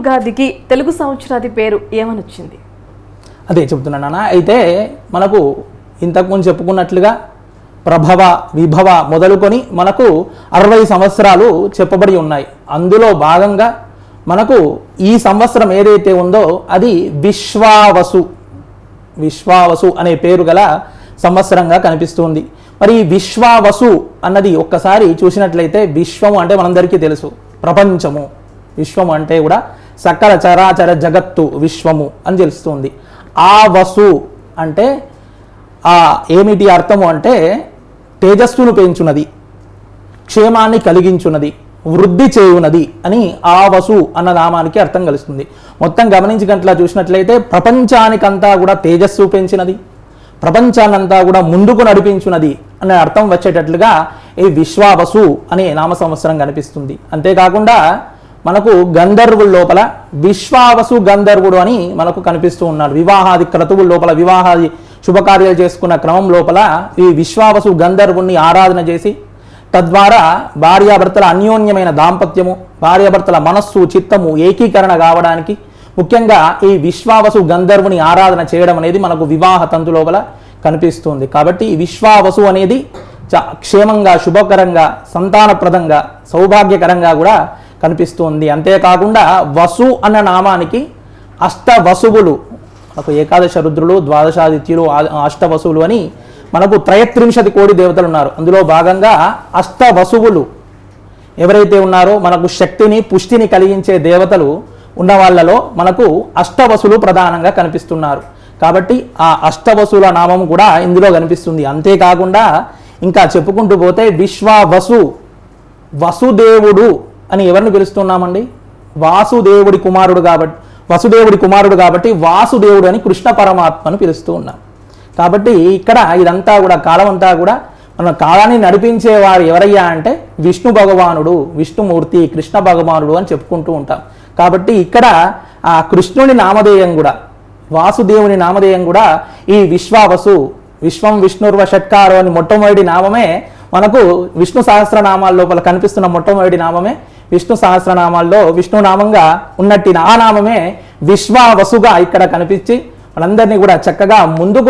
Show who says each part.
Speaker 1: ఉగాదికి తెలుగు సంవత్సరాది పేరు ఏమని వచ్చింది?
Speaker 2: అదే చెప్తున్నా నాన్న. అయితే మనకు ఇంతకుముందు చెప్పుకున్నట్లుగా ప్రభవ విభవ మొదలుకొని మనకు 60 సంవత్సరాలు చెప్పబడి ఉన్నాయి. అందులో భాగంగా మనకు ఈ సంవత్సరం ఏదైతే ఉందో అది విశ్వావసు అనే పేరు గల సంవత్సరంగా కనిపిస్తుంది. మరి ఈ విశ్వావసు అన్నది ఒక్కసారి చూసినట్లయితే విశ్వము అంటే మనందరికీ తెలుసు ప్రపంచము. విశ్వము అంటే కూడా సకల చరాచర జగత్తు విశ్వము అని తెలుస్తుంది. ఆ వసు అంటే ఏమిటి అర్థము అంటే తేజస్సును పెంచున్నది, క్షేమాన్ని కలిగించున్నది, వృద్ధి చేయున్నది అని ఆ వసు అన్న నామానికి అర్థం కలుస్తుంది. మొత్తం గమనించినట్లా చూసినట్లయితే ప్రపంచానికంతా కూడా తేజస్సు పెంచినది, ప్రపంచాన్నంతా కూడా ముందుకు నడిపించున్నది అనే అర్థం వచ్చేటట్లుగా ఈ విశ్వావసు అనే నామ సంవత్సరం కనిపిస్తుంది. అంతేకాకుండా మనకు గంధర్వుల లోపల విశ్వావసు గంధర్వుడు అని మనకు కనిపిస్తూ ఉన్నాడు. వివాహాది క్రతువుల లోపల వివాహాది శుభకార్యాలు చేసుకున్న క్రమం లోపల ఈ విశ్వావసు గంధర్వుణ్ణి ఆరాధన చేసి తద్వారా భార్యాభర్తల అన్యోన్యమైన దాంపత్యము, భార్యాభర్తల మనస్సు చిత్తము ఏకీకరణ కావడానికి ముఖ్యంగా ఈ విశ్వావసు గంధర్వుని ఆరాధన చేయడం అనేది మనకు వివాహ తంతు లోపల కనిపిస్తుంది. కాబట్టి ఈ విశ్వావసు అనేది క్షేమంగా, శుభకరంగా, సంతానప్రదంగా, సౌభాగ్యకరంగా కూడా కనిపిస్తుంది. అంతేకాకుండా వసు అన్న నామానికి అష్టవసువులు, మనకు ఏకాదశ రుద్రులు, ద్వాదశాదిత్యులు, అష్టవసువులు అని మనకు 33 కోటి దేవతలు ఉన్నారు. అందులో భాగంగా అష్టవసువులు ఎవరైతే ఉన్నారో మనకు శక్తిని పుష్టిని కలిగించే దేవతలు ఉన్న వాళ్ళలో మనకు అష్టవసులు ప్రధానంగా కనిపిస్తున్నారు. కాబట్టి ఆ అష్టవసుల నామం కూడా ఇందులో కనిపిస్తుంది. అంతేకాకుండా ఇంకా చెప్పుకుంటూ పోతే వసుదేవుడు అని ఎవరిని పిలుస్తున్నామండి? వసుదేవుడి కుమారుడు కాబట్టి వాసుదేవుడు అని కృష్ణ పరమాత్మను పిలుస్తూ ఉన్నాం. కాబట్టి ఇక్కడ ఇదంతా కూడా కాలం అంతా కూడా మన కాలాన్ని నడిపించేవారు ఎవరయ్యా అంటే విష్ణు భగవానుడు, విష్ణుమూర్తి, కృష్ణ భగవానుడు అని చెప్పుకుంటూ ఉంటాం. కాబట్టి ఇక్కడ ఆ కృష్ణుని నామధేయం కూడా, వాసుదేవుని నామధేయం కూడా ఈ విశ్వావసు, విశ్వం విష్ణుర్వ షట్కారో అని మొట్టమొదటి నామమే మనకు విష్ణు సహస్రనామాల లోపల కనిపిస్తున్న మొట్టమొదటి నామమే విష్ణు సహస్రనామాల్లో విష్ణునామంగా ఉన్నట్టు ఆ నామమే విశ్వావసుగా ఇక్కడ కనిపించి మనందరినీ కూడా చక్కగా ముందుకు